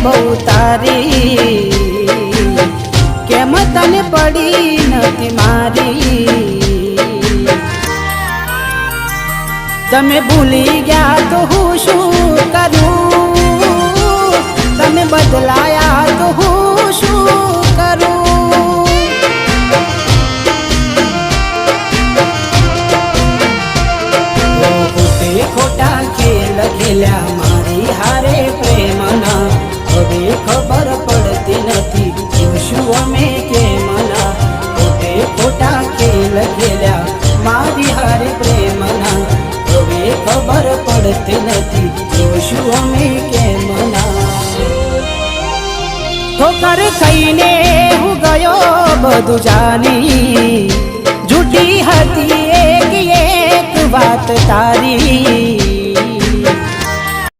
બહુ તારી કેમ તને પડી નથી મારી તમે ભૂલી ગયા તો હું શું કરું તમે બદલાયા તો હું શું કરું ખોટા ખેલ ખેલ્યા મારી હારે પ્રેમના હવે ખબર પડતી નથી જોશું અમે કેમના ખોટા ખેલ ખેલ્યા મારી હારે પ્રેમના હવે ખબર પડતી નથી જોશું અમે કેમના ઠોકર ખાઈને હું ગયો બધું જાની જૂઠી હતી એક વાત તારી